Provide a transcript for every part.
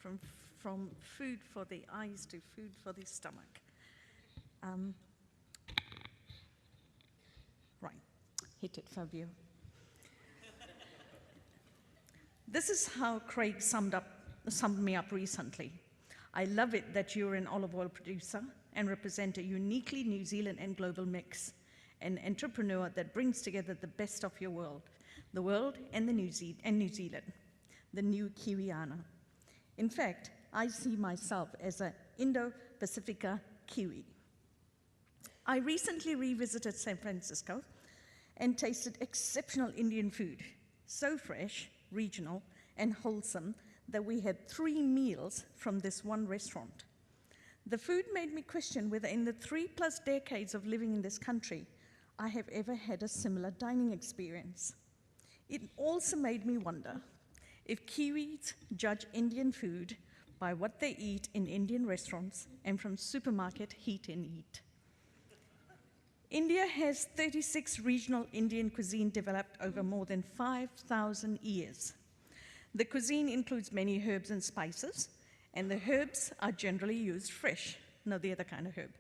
from food for the eyes to food for the stomach. Right, hit it, Fabio. This is how Craig summed me up recently. I love it that you're an olive oil producer and represent a uniquely New Zealand and global mix, an entrepreneur that brings together the best of your world, the world and New Zealand, the new Kiwiana. In fact, I see myself as an Indo-Pacifica Kiwi. I recently revisited San Francisco and tasted exceptional Indian food, so fresh, regional, and wholesome that we had 3 meals from this one restaurant. The food made me question whether in the 3+ decades of living in this country, I have ever had a similar dining experience. It also made me wonder if Kiwis judge Indian food by what they eat in Indian restaurants and from supermarket heat and eat. India has 36 regional Indian cuisine developed over more than 5,000 years. The cuisine includes many herbs and spices, and the herbs are generally used fresh, not the other kind of herb.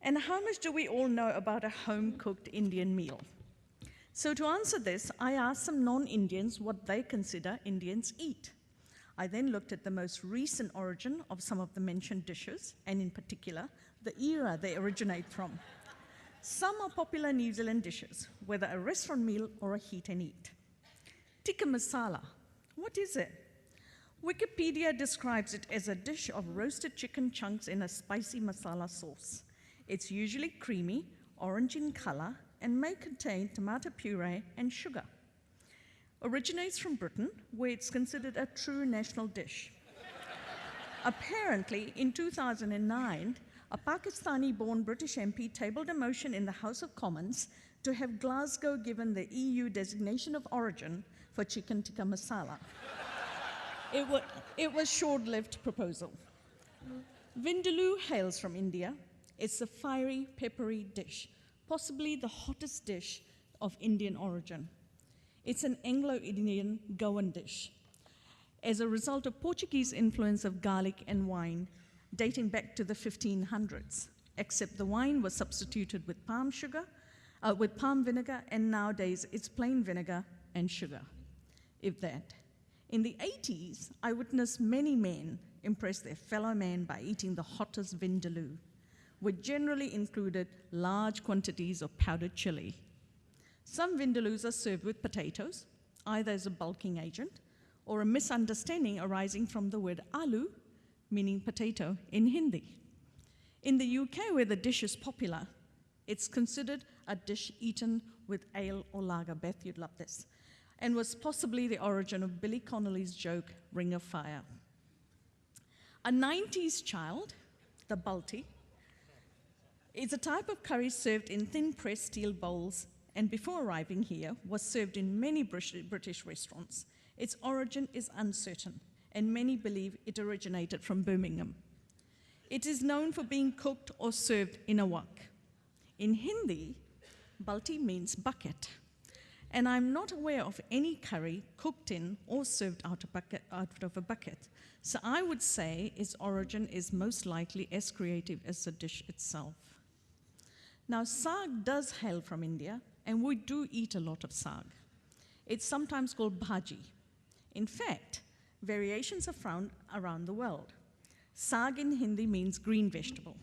And how much do we all know about a home-cooked Indian meal? So to answer this, I asked some non-Indians what they consider Indians eat. I then looked at the most recent origin of some of the mentioned dishes, and in particular, the era they originate from. Some are popular New Zealand dishes, whether a restaurant meal or a heat and eat. Tikka masala, what is it? Wikipedia describes it as a dish of roasted chicken chunks in a spicy masala sauce. It's usually creamy, orange in color, and may contain tomato puree and sugar. Originates from Britain, where it's considered a true national dish. Apparently, in 2009, a Pakistani-born British MP tabled a motion in the House of Commons to have Glasgow given the EU designation of origin for chicken tikka masala. It was a short-lived proposal. Vindaloo hails from India. It's a fiery, peppery dish, possibly the hottest dish of Indian origin. It's an Anglo-Indian Goan dish. As a result of Portuguese influence of garlic and wine, dating back to the 1500s, except the wine was substituted with palm vinegar, and nowadays it's plain vinegar and sugar, if that. In the 80s, I witnessed many men impress their fellow men by eating the hottest vindaloo, which generally included large quantities of powdered chili. Some vindaloos are served with potatoes, either as a bulking agent or a misunderstanding arising from the word Aaloo, meaning potato in Hindi. In the UK, where the dish is popular, it's considered a dish eaten with ale or lager. Beth, you'd love this. And was possibly the origin of Billy Connolly's joke, Ring of Fire. A 90s child, the Balti, is a type of curry served in thin pressed steel bowls, and before arriving here, was served in many British restaurants. Its origin is uncertain, and many believe it originated from Birmingham. It is known for being cooked or served in a wok. In Hindi, Balti means bucket, and I'm not aware of any curry cooked in or served out of a bucket. So I would say its origin is most likely as creative as the dish itself. Now, saag does hail from India, and we do eat a lot of saag. It's sometimes called bhaji. In fact, variations are found around the world. Saag in Hindi means green vegetable,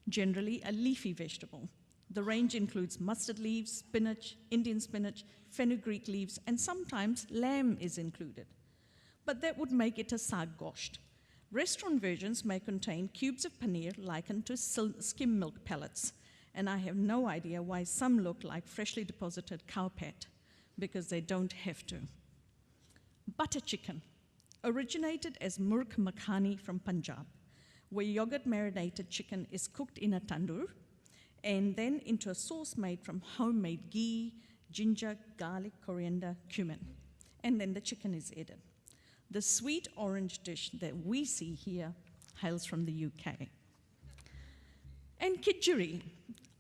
generally a leafy vegetable. The range includes mustard leaves, spinach, Indian spinach, fenugreek leaves, and sometimes lamb is included. But that would make it a saag gosht. Restaurant versions may contain cubes of paneer likened to skim milk pellets, and I have no idea why some look like freshly deposited cow pet, because they don't have to. Butter chicken originated as murg makhani from Punjab, where yogurt marinated chicken is cooked in a tandoor and then into a sauce made from homemade ghee, ginger, garlic, coriander, cumin, and then the chicken is added. The sweet orange dish that we see here hails from the UK. And khichdi,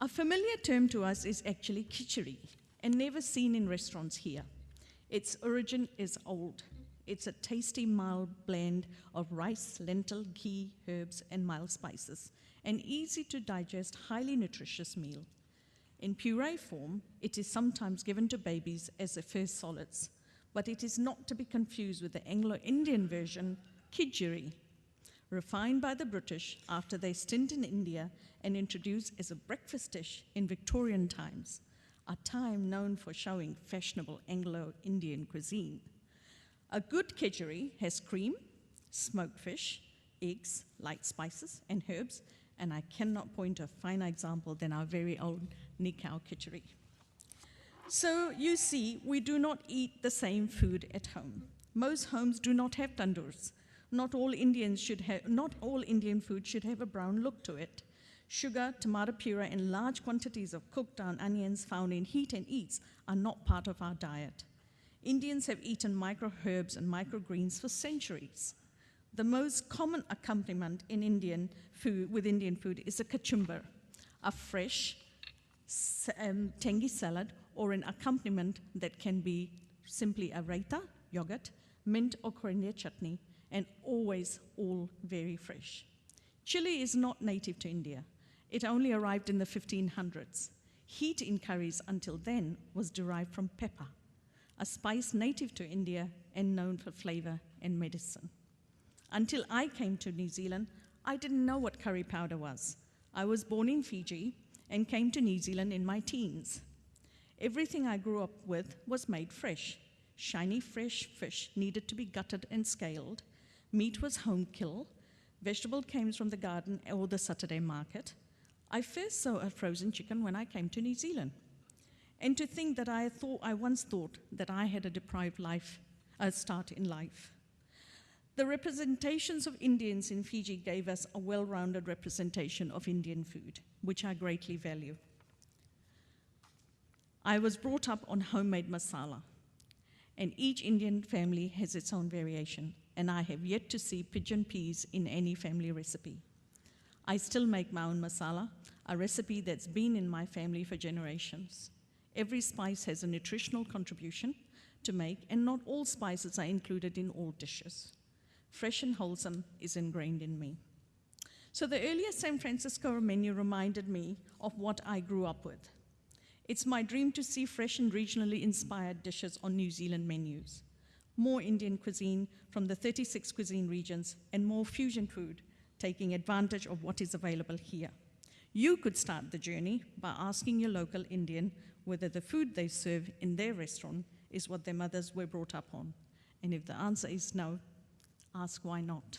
a familiar term to us, is actually khichdi and never seen in restaurants here. Its origin is old. It's a tasty, mild blend of rice, lentil, ghee, herbs, and mild spices, an easy-to-digest, highly nutritious meal. In puree form, it is sometimes given to babies as their first solids, but it is not to be confused with the Anglo-Indian version, khichdi, refined by the British after their stint in India and introduced as a breakfast dish in Victorian times, a time known for showing fashionable Anglo-Indian cuisine. A good khichdi has cream, smoked fish, eggs, light spices, and herbs, and I cannot point to a finer example than our very own Nikau khichdi. So you see, we do not eat the same food at home. Most homes do not have tandoors. Not all Indian food should have a brown look to it. Sugar, tomato puree, and large quantities of cooked down onions found in heat and eats are not part of our diet. Indians have eaten micro-herbs and microgreens for centuries. The most common accompaniment in Indian food is a kachumber, a fresh, tangy salad, or an accompaniment that can be simply a raita, yogurt, mint or coriander chutney, and always all very fresh. Chili is not native to India. It only arrived in the 1500s. Heat in curries until then was derived from pepper, a spice native to India and known for flavor and medicine. Until I came to New Zealand, I didn't know what curry powder was. I was born in Fiji and came to New Zealand in my teens. Everything I grew up with was made fresh. Shiny fresh fish needed to be gutted and scaled. Meat was home kill. Vegetable came from the garden or the Saturday market. I first saw a frozen chicken when I came to New Zealand. And to think that I once thought that I had a deprived start in life. The representations of Indians in Fiji gave us a well-rounded representation of Indian food, which I greatly value. I was brought up on homemade masala, and each Indian family has its own variation, and I have yet to see pigeon peas in any family recipe. I still make my own masala, a recipe that's been in my family for generations. Every spice has a nutritional contribution to make, and not all spices are included in all dishes. Fresh and wholesome is ingrained in me. So the earlier San Francisco menu reminded me of what I grew up with. It's my dream to see fresh and regionally inspired dishes on New Zealand menus, more Indian cuisine from the 36 cuisine regions, and more fusion food, taking advantage of what is available here. You could start the journey by asking your local Indian whether the food they serve in their restaurant is what their mothers were brought up on. And if the answer is no, ask why not.